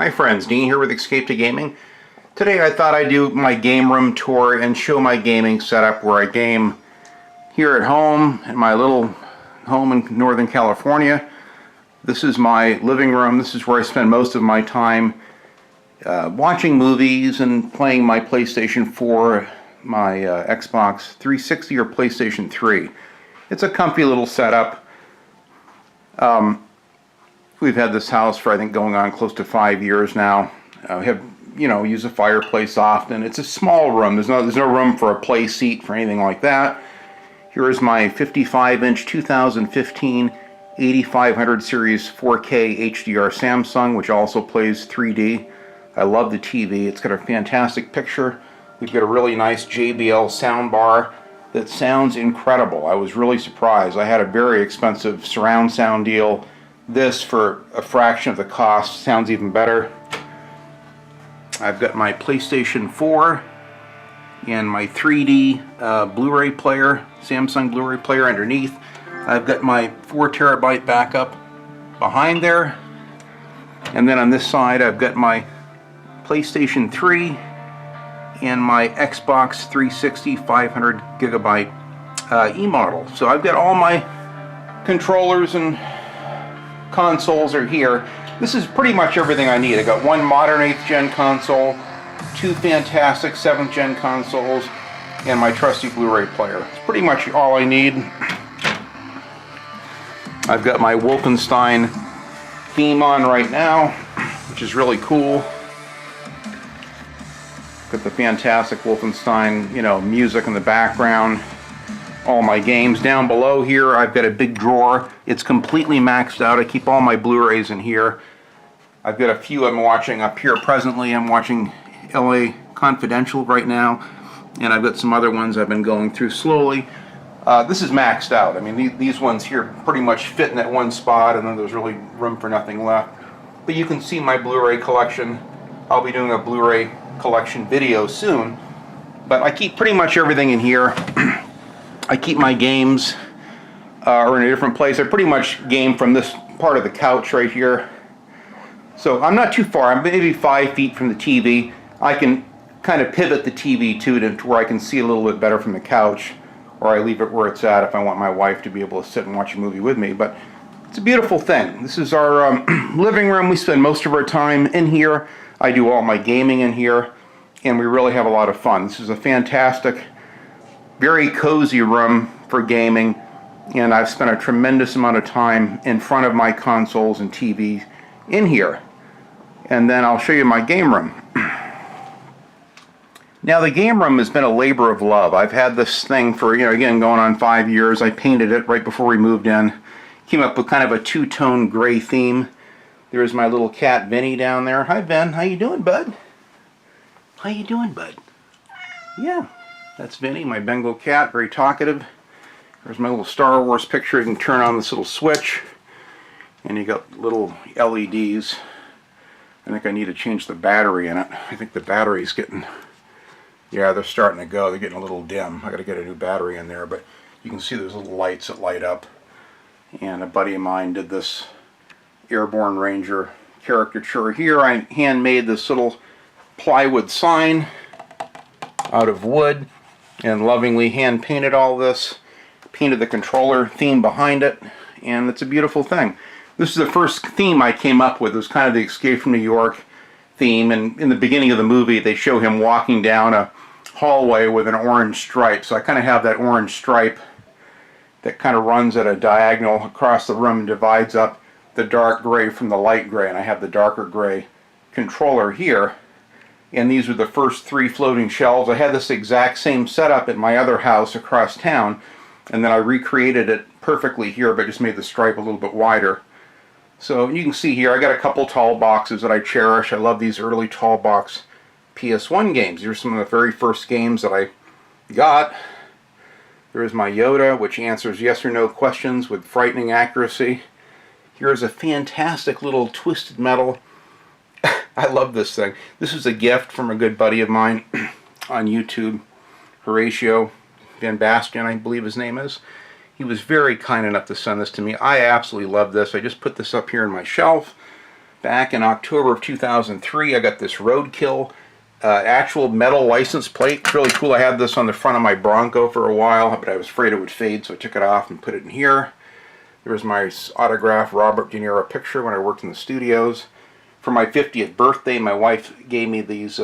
Hi friends, Dean here with Escape to Gaming. Today I thought I'd do my game room tour and show my gaming setup where I game here at home, in my little home in Northern California. This is my living room. This is where I spend most of my time watching movies and playing my PlayStation 4, my Xbox 360 or PlayStation 3. It's a comfy little setup. We've had this house for I think going on close to 5 years now. We have, use a fireplace often. It's a small room. There's no room for a play seat for anything like that. Here is my 55-inch 2015 8500 series 4K HDR Samsung, which also plays 3D. I love the TV. It's got a fantastic picture. We've got a really nice JBL soundbar that sounds incredible. I was really surprised. I had a very expensive surround sound deal. This, for a fraction of the cost, sounds even better. I've got my PlayStation 4 and my 3D Blu-ray player, Samsung Blu-ray player underneath. I've got my 4 terabyte backup behind there. And then on this side I've got my PlayStation 3 and my Xbox 360 500 gigabyte e-model. So I've got all my controllers and consoles are here. This is pretty much everything I need. I got one modern 8th gen console, 2 fantastic 7th gen consoles, and my trusty Blu-ray player. It's pretty much all I need. I've got my Wolfenstein theme on right now, which is really cool. Got the fantastic Wolfenstein, music in the background. All my games. Down below here I've got a big drawer. It's completely maxed out. I keep all my Blu-rays in here. I've got a few I'm watching up here presently. I'm watching LA Confidential right now, and I've got some other ones I've been going through slowly. This is maxed out. I mean, these ones here pretty much fit in that one spot, and then there's really room for nothing left. But you can see my Blu-ray collection. I'll be doing a Blu-ray collection video soon, but I keep pretty much everything in here. I keep my games are in a different place. I pretty much game from this part of the couch right here. So I'm not too far. I'm maybe 5 feet from the TV. I can kind of pivot the TV to where I can see a little bit better from the couch, or I leave it where it's at if I want my wife to be able to sit and watch a movie with me. But it's a beautiful thing. This is our living room. We spend most of our time in here. I do all my gaming in here, and we really have a lot of fun. This is a fantastic, very cozy room for gaming, and I've spent a tremendous amount of time in front of my consoles and TV in here. And then I'll show you my game room. Now the game room has been a labor of love. I've had this thing for, again, going on 5 years. I painted it right before we moved in. Came up with kind of a two-tone gray theme. There's my little cat Vinny down there. Hi Ben, how you doing, bud? How you doing, bud? Yeah. That's Vinny, my Bengal cat, very talkative. There's my little Star Wars picture. You can turn on this little switch, and you got little LEDs. I think I need to change the battery in it. I think the battery's getting, yeah, they're starting to go. They're getting a little dim. I got to get a new battery in there, but you can see there's little lights that light up. And a buddy of mine did this Airborne Ranger caricature here. I handmade this little plywood sign out of wood, and lovingly hand painted all this, painted the controller theme behind it, and it's a beautiful thing. This is the first theme I came up with. It was kind of the Escape from New York theme, and in the beginning of the movie they show him walking down a hallway with an orange stripe, so I kind of have that orange stripe that kind of runs at a diagonal across the room and divides up the dark gray from the light gray, and I have the darker gray controller here. And these are the first 3 floating shelves. I had this exact same setup at my other house across town, and then I recreated it perfectly here, but just made the stripe a little bit wider. So you can see here I got a couple tall boxes that I cherish. I love these early tall box PS1 games. These are some of the very first games that I got. There's my Yoda, which answers yes or no questions with frightening accuracy. Here's a fantastic little Twisted Metal. I love this thing. This is a gift from a good buddy of mine on YouTube, Horatio Van Bastian, I believe his name is. He was very kind enough to send this to me. I absolutely love this. I just put this up here on my shelf. Back in October of 2003, I got this Roadkill actual metal license plate. It's really cool. I had this on the front of my Bronco for a while, but I was afraid it would fade, so I took it off and put it in here. There's my autographed Robert De Niro picture when I worked in the studios. For my 50th birthday, my wife gave me these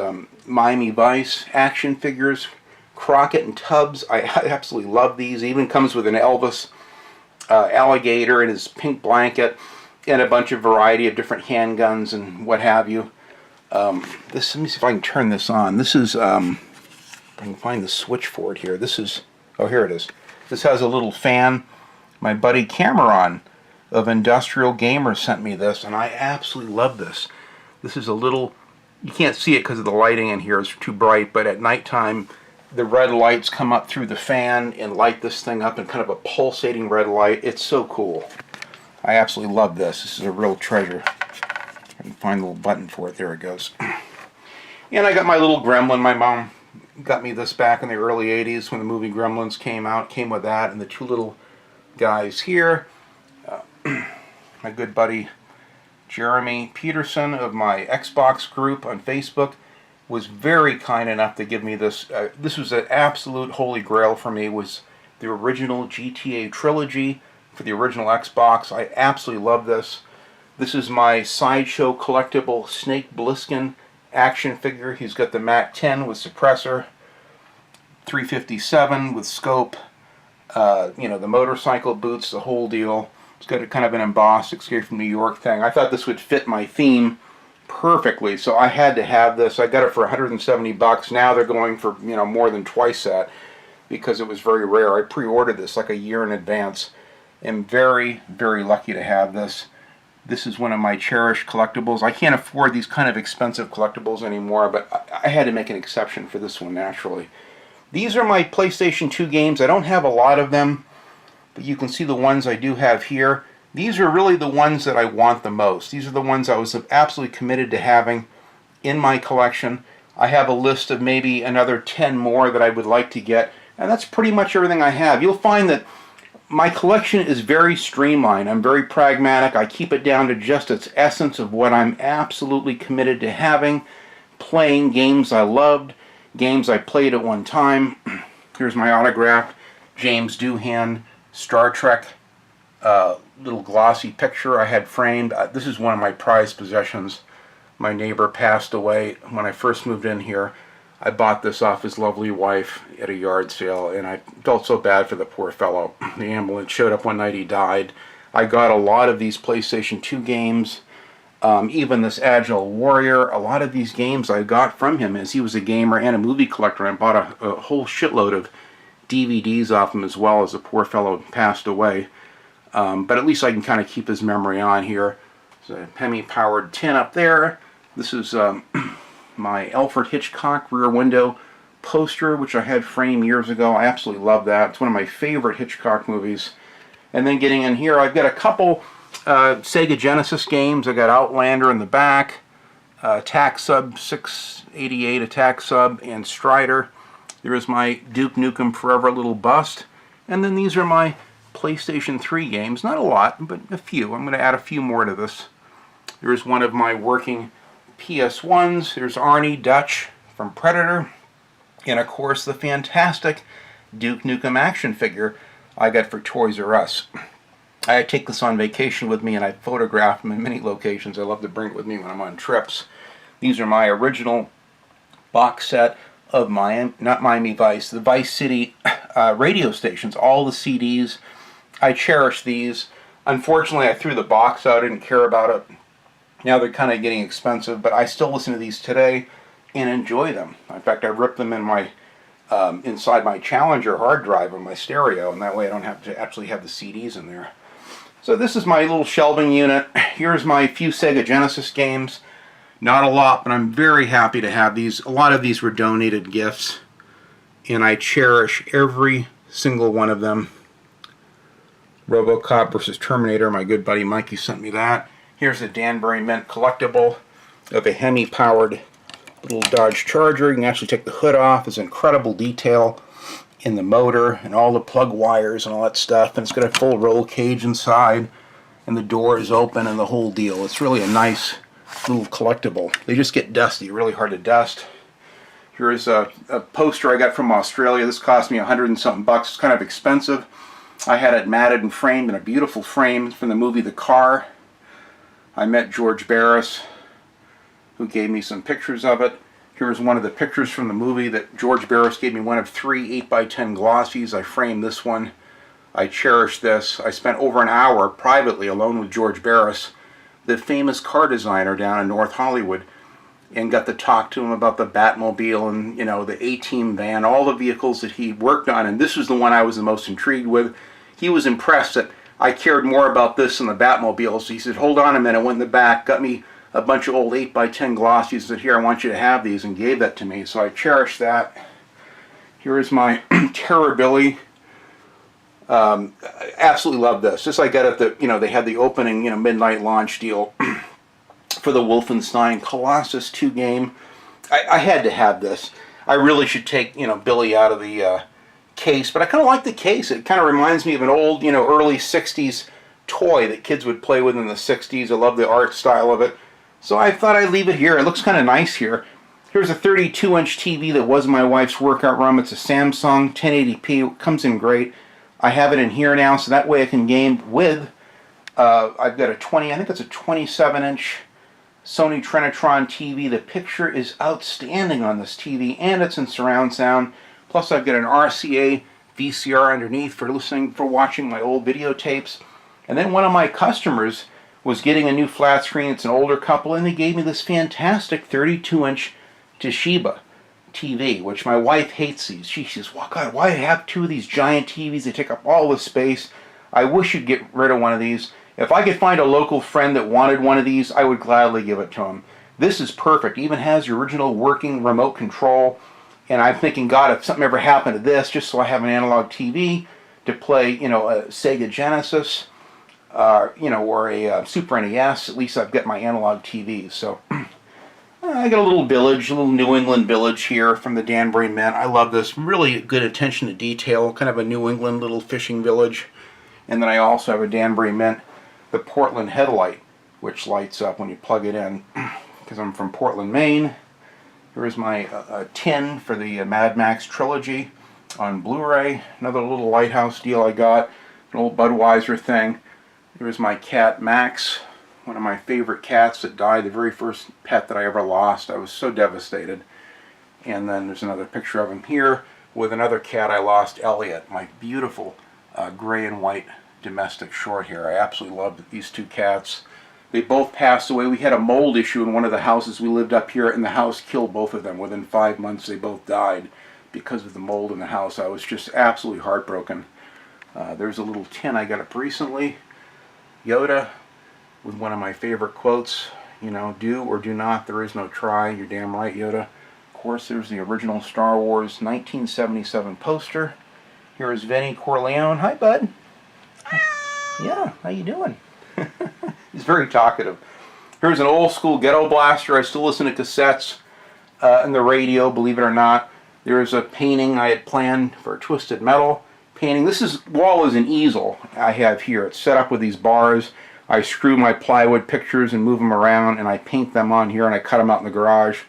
Miami Vice action figures, Crockett and Tubbs. I absolutely love these. It even comes with an Elvis alligator in his pink blanket and a bunch of variety of different handguns and what have you. Let me see if I can turn this on. This is, I can find the switch for it here. This is, oh, here it is. This has a little fan. My buddy Cameron of Industrial Gamer sent me this, and I absolutely love this. This is a little, you can't see it because of the lighting in here, it's too bright, but at nighttime the red lights come up through the fan and light this thing up in kind of a pulsating red light. It's so cool. I absolutely love this. This is a real treasure. I can find the little button for it. There it goes. And I got my little Gremlin. My mom got me this back in the early 80s when the movie Gremlins came out. Came with that and the two little guys here. My good buddy Jeremy Peterson of my Xbox group on Facebook was very kind enough to give me this. This was an absolute holy grail for me, was the original GTA trilogy for the original Xbox. I absolutely love this. This is my Sideshow collectible Snake Plissken action figure. He's got the Mac 10 with suppressor, 357 with scope, you know, the motorcycle boots, the whole deal. It's got a kind of an embossed Escape from New York thing. I thought this would fit my theme perfectly, so I had to have this. I got it for 170 bucks. Now they're going for, you know, more than twice that because it was very rare. I pre-ordered this like a year in advance. I'm very, very lucky to have this. This is one of my cherished collectibles. I can't afford these kind of expensive collectibles anymore, but I had to make an exception for this one naturally. These are my PlayStation 2 games. I don't have a lot of them, but you can see the ones I do have here. These are really the ones that I want the most. These are the ones I was absolutely committed to having in my collection. I have a list of maybe another 10 more that I would like to get, and that's pretty much everything I have. You'll find that my collection is very streamlined. I'm very pragmatic. I keep it down to just its essence of what I'm absolutely committed to having. Playing games I loved, games I played at one time. Here's my autographed James Doohan Star Trek little glossy picture I had framed. This is one of my prized possessions. My neighbor passed away when I first moved in here. I bought this off his lovely wife at a yard sale, and I felt so bad for the poor fellow. The ambulance showed up one night, he died. I got a lot of these PlayStation 2 games, even this Agile Warrior. A lot of these games I got from him as he was a gamer and a movie collector. I bought a whole shitload of DVDs off him as well as the poor fellow passed away. But at least I can kind of keep his memory on here. There's a Hemi-powered tin up there. This is my Alfred Hitchcock Rear Window poster, which I had framed years ago. I absolutely love that. It's one of my favorite Hitchcock movies. And then getting in here, I've got a couple Sega Genesis games. I got Outlander in the back, Attack Sub 688 Attack Sub, and Strider. There's my Duke Nukem Forever little bust. And then these are my PlayStation 3 games. Not a lot, but a few. I'm going to add a few more to this. There's one of my working PS1s. There's Arnie Dutch from Predator. And of course the fantastic Duke Nukem action figure I got for Toys R Us. I take this on vacation with me and I photograph them in many locations. I love to bring it with me when I'm on trips. These are my original box set of not Miami Vice, the Vice City radio stations, all the CDs. I cherish these. Unfortunately, I threw the box out. I didn't care about it. Now they're kind of getting expensive, but I still listen to these today and enjoy them. In fact, I ripped them in my inside my Challenger hard drive on my stereo, and that way I don't have to actually have the CDs in there. So this is my little shelving unit. Here's my few Sega Genesis games. Not a lot, but I'm very happy to have these. A lot of these were donated gifts, and I cherish every single one of them. RoboCop versus Terminator, my good buddy Mikey sent me that. Here's a Danbury Mint collectible of a Hemi-powered little Dodge Charger. You can actually take the hood off. There's incredible detail in the motor and all the plug wires and all that stuff. And it's got a full roll cage inside, and the door is open and the whole deal. It's really a nice little collectible. They just get dusty, really hard to dust. Here's a poster I got from Australia. This cost me $100 and something bucks. It's kind of expensive. I had it matted and framed in a beautiful frame from the movie The Car. I met George Barris, who gave me some pictures of it. Here's one of the pictures from the movie that George Barris gave me, one of 3 8x10 glossies. I framed this one. I cherish this. I spent over an hour privately alone with George Barris, the famous car designer down in North Hollywood, and got to talk to him about the Batmobile and, you know, the A-Team van, all the vehicles that he worked on, and this was the one I was the most intrigued with. He was impressed that I cared more about this than the Batmobile, so he said, hold on a minute, went in the back, got me a bunch of old 8x10 glossies, said, here, I want you to have these, and gave that to me, so I cherish that. Here is my Terrorbilly. I absolutely love this. This I got at the, you know, they had the opening, you know, midnight launch deal for the Wolfenstein Colossus 2 game. I had to have this. I really should take, you know, Billy out of the case, but I kind of like the case. It kind of reminds me of an old, you know, early 60s toy that kids would play with in the 60s. I love the art style of it. So I thought I'd leave it here. It looks kind of nice here. Here's a 32-inch TV that was my wife's workout room. It's a Samsung 1080p. It comes in great. I have it in here now, so that way I can game with. I've got a 20, I think it's a 27-inch Sony Trinitron TV. The picture is outstanding on this TV, and it's in surround sound. Plus, I've got an RCA VCR underneath for watching my old videotapes. And then one of my customers was getting a new flat screen. It's an older couple, and they gave me this fantastic 32-inch Toshiba TV, which my wife hates these. She says, well, God, why have 2 of these giant TVs? They take up all the space. I wish you'd get rid of one of these. If I could find a local friend that wanted one of these, I would gladly give it to him. This is perfect. It even has the original working remote control. And I'm thinking, God, if something ever happened to this, just so I have an analog TV to play, you know, a Sega Genesis, you know, or a Super NES, at least I've got my analog TVs. So I got a little village, a little New England village here from the Danbury Mint. I love this. Really good attention to detail, kind of a New England little fishing village. And then I also have a Danbury Mint, the Portland headlight, which lights up when you plug it in, because I'm from Portland, Maine. Here's my tin for the Mad Max trilogy on Blu-ray. Another little lighthouse deal I got, an old Budweiser thing. Here's my cat Max, one of my favorite cats that died, the very first pet that I ever lost. I was so devastated. And then there's another picture of him here with another cat I lost, Elliot, my beautiful gray and white domestic short hair. I absolutely love these 2 cats. They both passed away. We had a mold issue in one of the houses we lived up here, and the house killed both of them. Within 5 months, they both died because of the mold in the house. I was just absolutely heartbroken. There's a little tin I got up recently. Yoda, with one of my favorite quotes, you know, do or do not, there is no try. You're damn right, Yoda. Of course, there's the original Star Wars 1977 poster. Here is Vinny Corleone. Hi, bud. Yeah, how you doing? He's very talkative. Here's an old school ghetto blaster. I still listen to cassettes and the radio, believe it or not. There's a painting I had planned for Twisted Metal painting. This wall is an easel I have here. It's set up with these bars. I screw my plywood pictures and move them around, and I paint them on here, and I cut them out in the garage.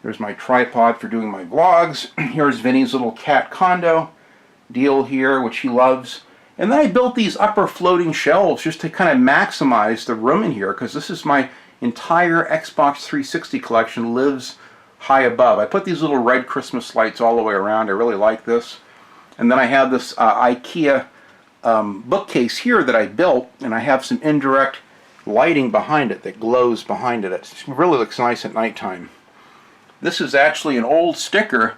There's my tripod for doing my vlogs. Here's Vinny's little cat condo deal here, which he loves. And then I built these upper floating shelves just to kind of maximize the room in here, because this is my entire Xbox 360 collection lives high above. I put these little red Christmas lights all the way around. I really like this. And then I have this IKEA bookcase here that I built, and I have some indirect lighting behind it that glows behind it. It really looks nice at nighttime. This is actually an old sticker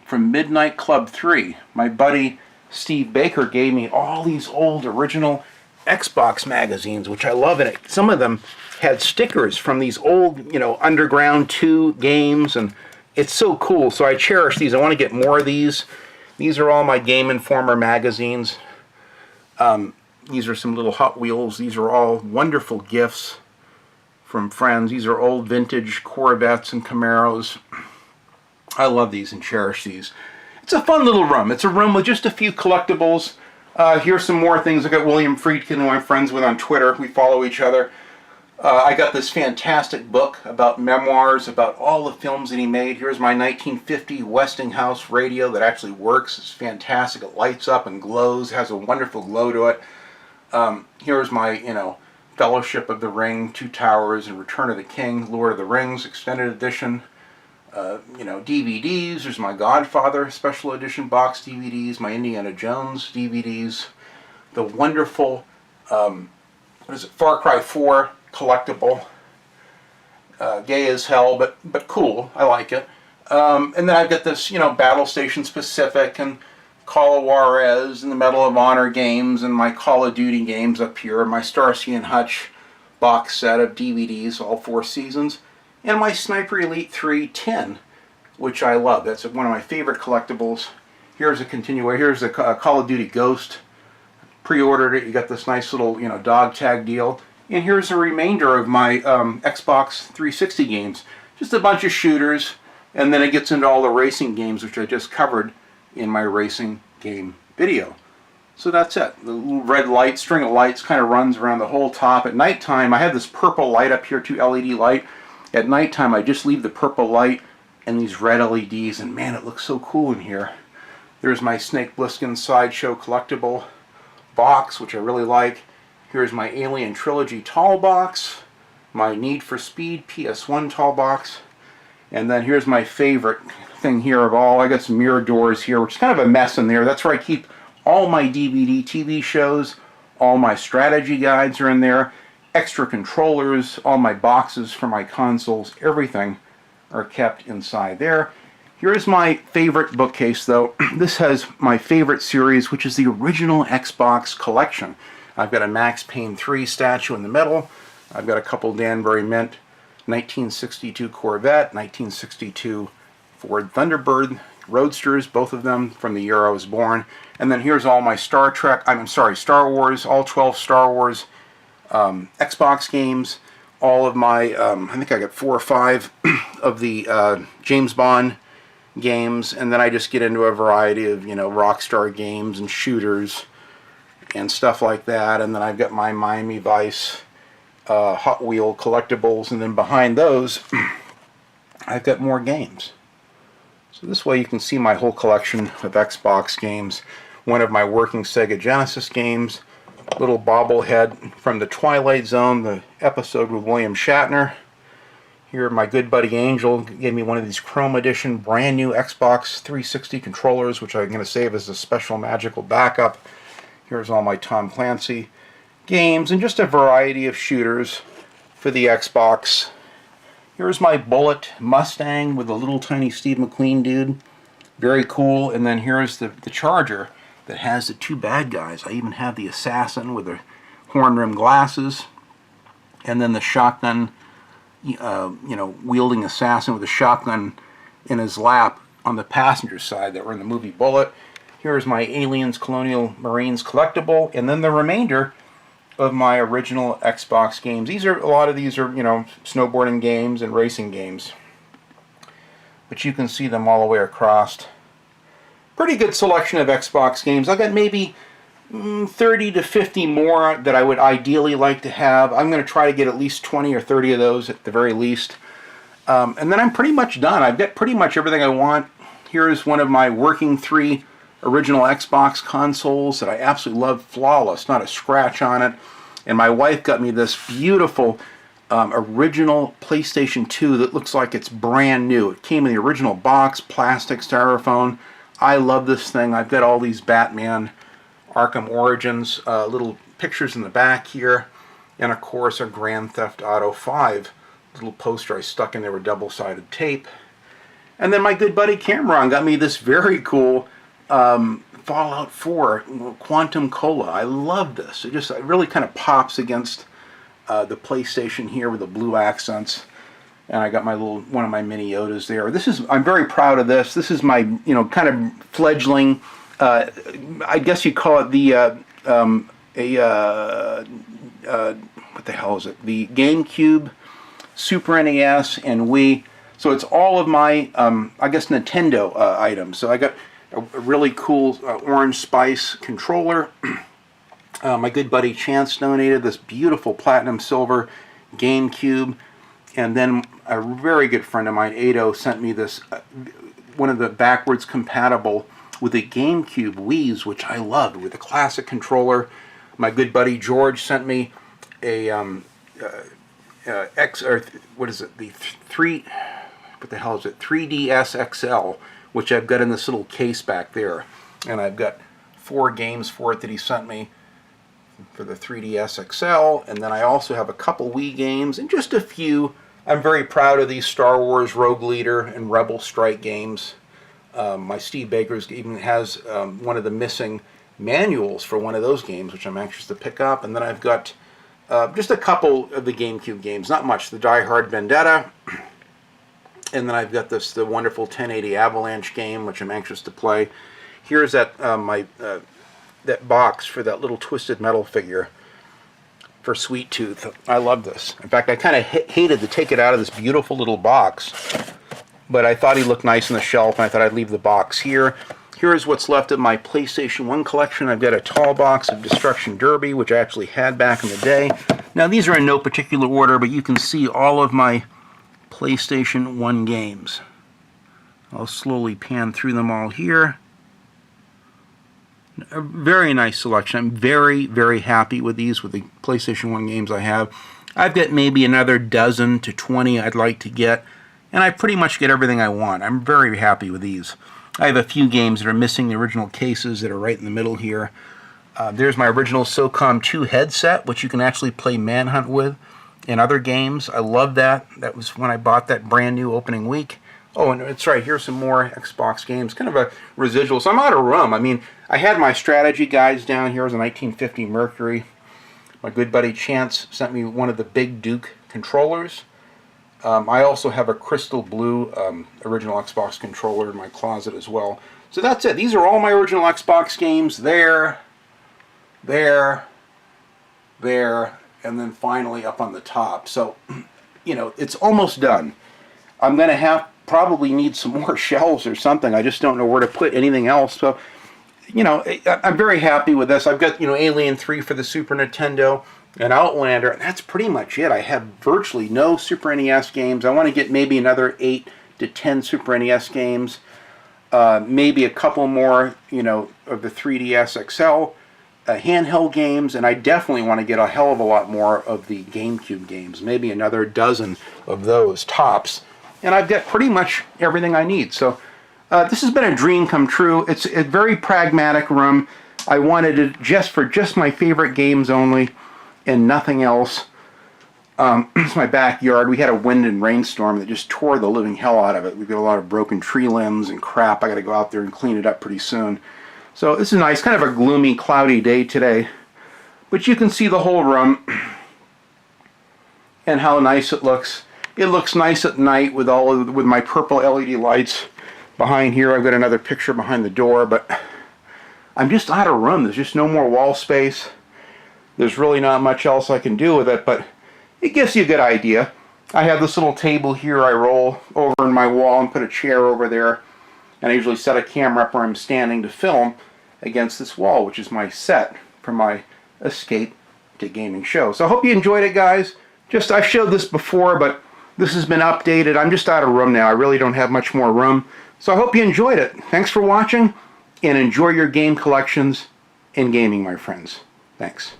from Midnight Club 3. My buddy Steve Baker gave me all these old original Xbox magazines, which I love, and some of them had stickers from these old, you know, Underground 2 games, and it's so cool. So I cherish these. I want to get more of these. These are all my Game Informer magazines. These are some little Hot Wheels. These are all wonderful gifts from friends. These are old vintage Corvettes and Camaros. I love these and cherish these. It's a fun little room. It's a room with just a few collectibles. Here's some more things. I got William Friedkin, who I'm friends with on Twitter. We follow each other. I got this fantastic book about memoirs, about all the films that he made. Here's my 1950 Westinghouse radio that actually works. It's fantastic. It lights up and glows, has a wonderful glow to it. Here's my, Fellowship of the Ring, Two Towers, and Return of the King, Lord of the Rings, Extended Edition. DVDs. There's my Godfather Special Edition box DVDs, my Indiana Jones DVDs, the wonderful, Far Cry 4 collectible. Gay as hell, but cool. I like it. And then I've got this, Battle Station Specific and Call of Juarez and the Medal of Honor games and my Call of Duty games up here, my Starsky and Hutch box set of DVDs, all 4 seasons, and my Sniper Elite 3 tin, which I love. That's one of my favorite collectibles. Here's a continuation. Here's a Call of Duty Ghost. Pre-ordered it. You got this nice little, dog tag deal. And here's the remainder of my Xbox 360 games. Just a bunch of shooters, and then it gets into all the racing games, which I just covered in my racing game video. So that's it. The little red light, string of lights, kind of runs around the whole top. At nighttime, I have this purple light up here, 2 LED light. At nighttime, I just leave the purple light and these red LEDs, and man, it looks so cool in here. There's my Snake Plissken Sideshow collectible box, which I really like. Here's my Alien Trilogy tall box, my Need for Speed PS1 tall box, and then here's my favorite thing here of all. I got some mirror doors here, which is kind of a mess in there. That's where I keep all my DVD TV shows, all my strategy guides are in there, extra controllers, all my boxes for my consoles, everything are kept inside there. Here's my favorite bookcase though. This has my favorite series, which is the original Xbox collection. I've got a Max Payne 3 statue in the middle. I've got a couple Danbury Mint 1962 Corvette, 1962 Ford Thunderbird Roadsters, both of them from the year I was born. And then here's all my Star Wars, all 12 Star Wars Xbox games, all of my, I think I got 4 or 5 of the James Bond games, and then I just get into a variety of, Rockstar games and shooters and stuff like that. And then I've got my Miami Vice Hot Wheel collectibles, and then behind those I've got more games. So this way you can see my whole collection of Xbox games. One of my working Sega Genesis games, little bobblehead from the Twilight Zone, the episode with William Shatner. Here, my good buddy Angel gave me one of these Chrome Edition brand new Xbox 360 controllers, which I'm going to save as a special magical backup. Here's all my Tom Clancy games and just a variety of shooters for the Xbox. Here's my Bullet Mustang with a little tiny Steve McQueen dude. Very cool. And then here's the Charger that has the 2 bad guys. I even have the assassin with the horn-rimmed glasses. And then the shotgun, wielding assassin with a shotgun in his lap on the passenger side that were in the movie Bullet. Here's my Aliens Colonial Marines collectible. And then the remainder of my original Xbox games. A lot of these are, snowboarding games and racing games. But you can see them all the way across. Pretty good selection of Xbox games. I've got maybe 30 to 50 more that I would ideally like to have. I'm going to try to get at least 20 or 30 of those at the very least. And then I'm pretty much done. I've got pretty much everything I want. Here's one of my working 3 original Xbox consoles that I absolutely love. Flawless, not a scratch on it. And my wife got me this beautiful original PlayStation 2 that looks like it's brand new. It came in the original box, plastic, styrofoam. I love this thing. I've got all these Batman Arkham Origins little pictures in the back here, and of course a Grand Theft Auto 5 little poster I stuck in there with double-sided tape. And then my good buddy Cameron got me this very cool Fallout 4 Quantum Cola. I love this. It really kind of pops against the PlayStation here with the blue accents. And I got my one of my mini Yodas there. I'm very proud of this. This is my, kind of fledgling, I guess you call it the, what the hell is it? The GameCube, Super NES, and Wii. So it's all of my, I guess, Nintendo items. So I got a really cool Orange Spice controller. My good buddy Chance donated this beautiful platinum silver GameCube, and then a very good friend of mine, Ado, sent me this, one of the backwards compatible with the GameCube Wii's, which I loved, with a classic controller. My good buddy George sent me a what is it? The 3DS XL, which I've got in this little case back there, and I've got 4 games for it that he sent me for the 3DS XL, and then I also have a couple Wii games and just a few. I'm very proud of these Star Wars Rogue Leader and Rebel Strike games. My Steve Baker's even has one of the missing manuals for one of those games, which I'm anxious to pick up. And then I've got just a couple of the GameCube games, not much. The Die Hard Vendetta, and then I've got the wonderful 1080 Avalanche game, which I'm anxious to play. Here's that that box for that little Twisted Metal figure for Sweet Tooth. I love this. In fact, I kind of hated to take it out of this beautiful little box, but I thought he looked nice on the shelf, and I thought I'd leave the box here. Here's what's left of my PlayStation 1 collection. I've got a tall box of Destruction Derby, which I actually had back in the day. Now, these are in no particular order, but you can see all of my PlayStation 1 games. I'll slowly pan through them all here. A very nice selection. I'm very, very happy with these, with the PlayStation 1 games I have. I've got maybe another dozen to 20 I'd like to get, and I pretty much get everything I want. I'm very happy with these. I have a few games that are missing the original cases that are right in the middle here. There's my original SOCOM 2 headset, which you can actually play Manhunt with in other games. I love that. That was when I bought that brand new opening week. Oh, and it's right, here's some more Xbox games, kind of a residual. So I'm out of room. I mean, I had my strategy guides down here. It was a 1950 Mercury. My good buddy Chance sent me one of the Big Duke controllers. I also have a crystal blue original Xbox controller in my closet as well. So that's it. These are all my original Xbox games. There, and then finally up on the top. So, you know, it's almost done. I'm going to probably need some more shelves or something. I just don't know where to put anything else. So, you know, I'm very happy with this. I've got, you know, Alien 3 for the Super Nintendo and Outlander, and that's pretty much it. I have virtually no Super NES games. I want to get maybe another 8 to 10 Super NES games. Maybe a couple more, you know, of the 3DS XL handheld games, and I definitely want to get a hell of a lot more of the GameCube games. Maybe another dozen of those tops. And I've got pretty much everything I need. So this has been a dream come true. It's a very pragmatic room. I wanted it just my favorite games only and nothing else. It's my backyard. We had a wind and rainstorm that just tore the living hell out of it. We've got a lot of broken tree limbs and crap. I got to go out there and clean it up pretty soon. So this is nice. Kind of a gloomy, cloudy day today. But you can see the whole room and how nice it looks. It looks nice at night with with my purple LED lights behind here. I've got another picture behind the door, but I'm just out of room. There's just no more wall space. There's really not much else I can do with it, but it gives you a good idea. I have this little table here I roll over in my wall and put a chair over there, and I usually set a camera up where I'm standing to film against this wall, which is my set for my Escape to Gaming show. So I hope you enjoyed it, guys. I've showed this before, but this has been updated. I'm just out of room now. I really don't have much more room. So I hope you enjoyed it. Thanks for watching, and enjoy your game collections and gaming, my friends. Thanks.